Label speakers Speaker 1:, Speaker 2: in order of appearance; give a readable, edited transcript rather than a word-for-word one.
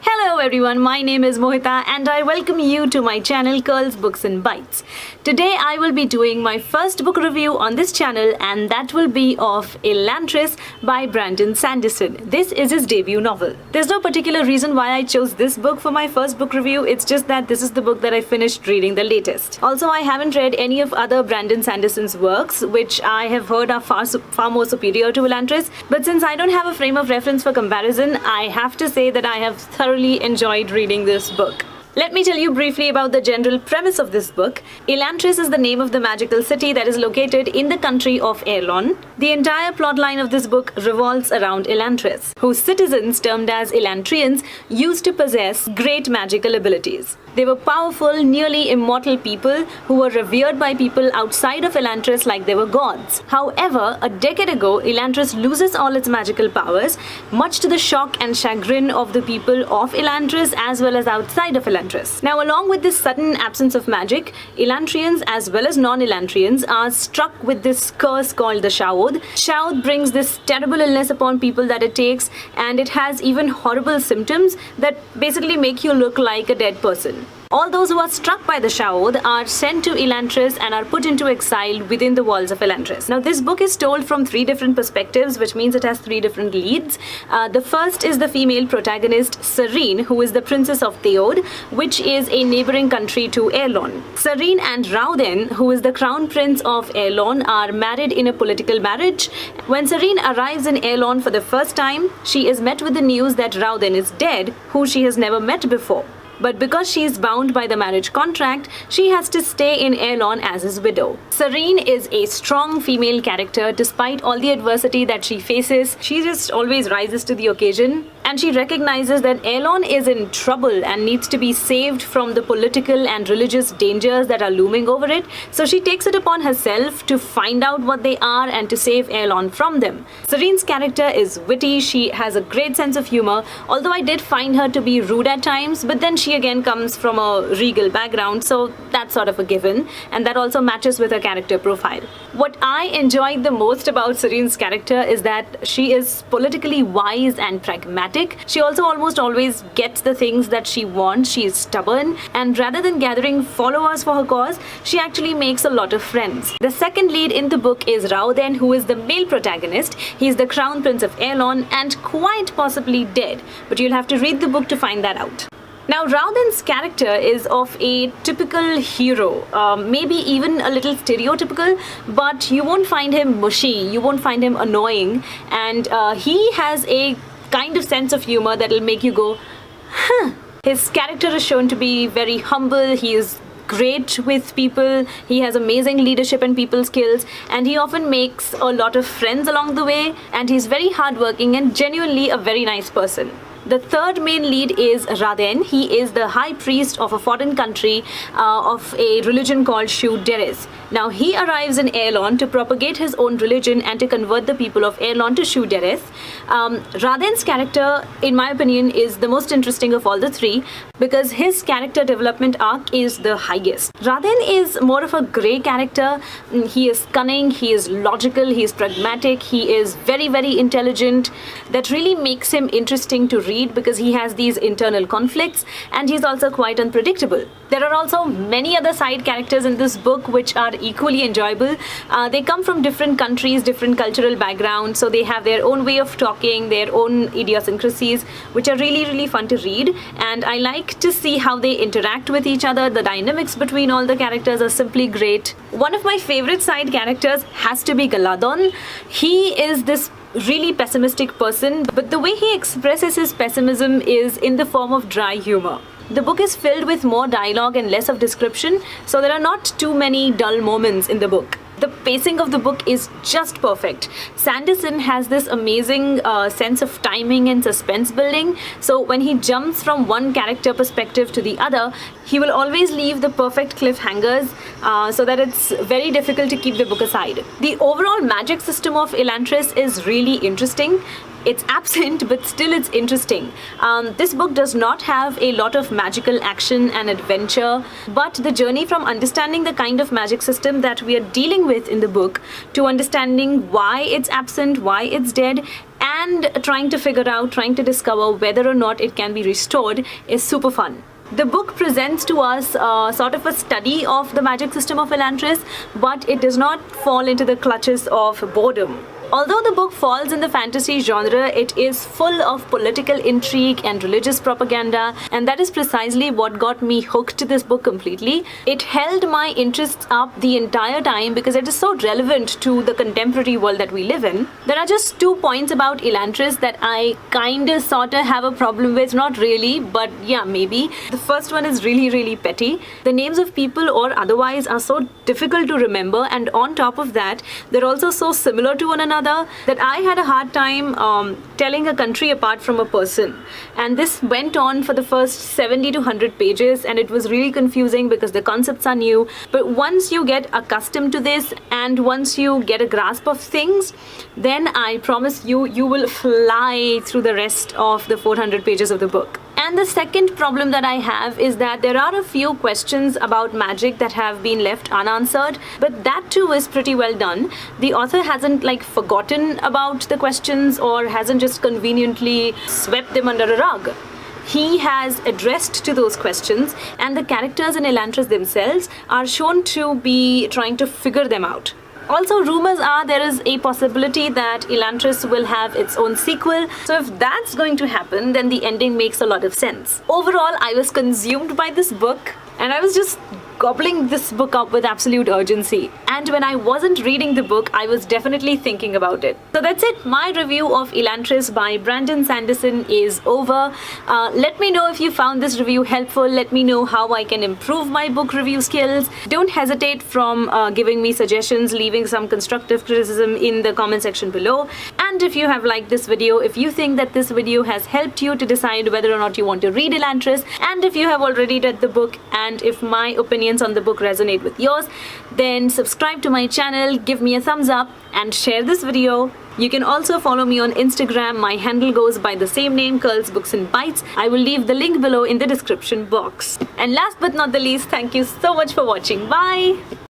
Speaker 1: Hello everyone, my name is Mohita and I welcome you to my channel Curls Books and Bites. Today I will be doing my first book review on this channel and that will be of Elantris by Brandon Sanderson. This is his debut novel. There's no particular reason why I chose this book for my first book review, it's just that this is the book that I finished reading the latest. Also, I haven't read any of other Brandon Sanderson's works, which I have heard are far more superior to Elantris, but since I don't have a frame of reference for comparison, I have to say that I have thoroughly enjoyed reading this book. Let me tell you briefly about the general premise of this book. Elantris is the name of the magical city that is located in the country of Erlon. The entire plotline of this book revolves around Elantris, whose citizens, termed as Elantrians, used to possess great magical abilities. They were powerful, nearly immortal people who were revered by people outside of Elantris like they were gods. However, a decade ago, Elantris loses all its magical powers, much to the shock and chagrin of the people of Elantris as well as outside of Elantris. Now, along with this sudden absence of magic, Elantrians as well as non-Elantrians are struck with this curse called the Shaod. Shaod brings this terrible illness upon people that it takes, and it has even horrible symptoms that basically make you look like a dead person. All those who are struck by the Shaod are sent to Elantris and are put into exile within the walls of Elantris. Now, this book is told from three different perspectives, which means it has three different leads. The first is the female protagonist, Serene, who is the princess of Theod, which is a neighboring country to Erlon. Serene and Rauden, who is the crown prince of Erlon, are married in a political marriage. When Serene arrives in Erlon for the first time, she is met with the news that Rauden is dead, who she has never met before. But because she is bound by the marriage contract, she has to stay in Erlon as his widow. Serene is a strong female character despite all the adversity that she faces. She just always rises to the occasion, and she recognizes that Erlon is in trouble and needs to be saved from the political and religious dangers that are looming over it. So she takes it upon herself to find out what they are and to save Erlon from them. Serene's character is witty, she has a great sense of humor, although I did find her to be rude at times, but then she again comes from a regal background, so that's sort of a given, and that also matches with her character profile. What I enjoyed the most about Serene's character is that she is politically wise and pragmatic. She also almost always gets the things that she wants. She is stubborn, and rather than gathering followers for her cause, she actually makes a lot of friends. The second lead in the book is Rauden, who is the male protagonist. He is the crown prince of Erlon and quite possibly dead, but you'll have to read the book to find that out. Now, Rauden's character is of a typical hero, maybe even a little stereotypical, but you won't find him mushy, you won't find him annoying, and he has a kind of sense of humor that'll make you go, huh. His character is shown to be very humble, he is great with people, he has amazing leadership and people skills, and he often makes a lot of friends along the way, and he's very hardworking and genuinely a very nice person. The third main lead is Raden. He is the high priest of a foreign country of a religion called Shu-Deres. Now, he arrives in Erlon to propagate his own religion and to convert the people of Erlon to Shu-Deres. Raden's character, in my opinion, is the most interesting of all the three because his character development arc is the highest. Raden is more of a grey character. He is cunning, he is logical, he is pragmatic, he is very, very intelligent. That really makes him interesting to read because he has these internal conflicts, and he's also quite unpredictable. There are also many other side characters in this book which are equally enjoyable. They come from different countries, different cultural backgrounds, so they have their own way of talking, their own idiosyncrasies, which are really, really fun to read, and I like to see how they interact with each other. The dynamics between all the characters are simply great. One of my favorite side characters has to be Galadon. He is this really pessimistic person, but the way he expresses his pessimism is in the form of dry humor. The book is filled with more dialogue and less of description, so there are not too many dull moments in the book. The pacing of the book is just perfect. Sanderson has this amazing sense of timing and suspense building. So when he jumps from one character perspective to the other, he will always leave the perfect cliffhangers so that it's very difficult to keep the book aside. The overall magic system of Elantris is really interesting. It's absent, but still it's interesting. This book does not have a lot of magical action and adventure, but the journey from understanding the kind of magic system that we are dealing with in the book to understanding why it's absent, why it's dead, and trying to discover whether or not it can be restored is super fun. The book presents to us sort of a study of the magic system of Elantris, but it does not fall into the clutches of boredom. Although the book falls in the fantasy genre, it is full of political intrigue and religious propaganda, and that is precisely what got me hooked to this book completely. It held my interests up the entire time because it is so relevant to the contemporary world that we live in. There are just 2 points about Elantris that I kinda sorta have a problem with, not really, but yeah, maybe. The first one is really petty. The names of people or otherwise are so difficult to remember, and on top of that, they're also so similar to one another that I had a hard time telling a country apart from a person. And this went on for the first 70 to 100 pages, and it was really confusing because the concepts are new. But once you get accustomed to this and once you get a grasp of things, then I promise you, you will fly through the rest of the 400 pages of the book. And the second problem that I have is that there are a few questions about magic that have been left unanswered, but that too is pretty well done. The author hasn't forgotten about the questions or hasn't just conveniently swept them under a rug. He has addressed to those questions, and the characters in Elantris themselves are shown to be trying to figure them out. Also, rumors are there is a possibility that Elantris will have its own sequel. So if that's going to happen, then the ending makes a lot of sense. Overall, I was consumed by this book, and I was just gobbling this book up with absolute urgency. And when I wasn't reading the book, I was definitely thinking about it. So that's it. My review of Elantris by Brandon Sanderson is over. Let me know if you found this review helpful. Let me know how I can improve my book review skills. Don't hesitate from giving me suggestions, leaving some constructive criticism in the comment section below. And if you have liked this video, if you think that this video has helped you to decide whether or not you want to read Elantris, and if you have already read the book, and if my opinions on the book resonate with yours, then subscribe to my channel, give me a thumbs up, and share this video. You can also follow me on Instagram. My handle goes by the same name, Curls Books and Bites. I will leave the link below in the description box. And last but not the least, thank you so much for watching. Bye!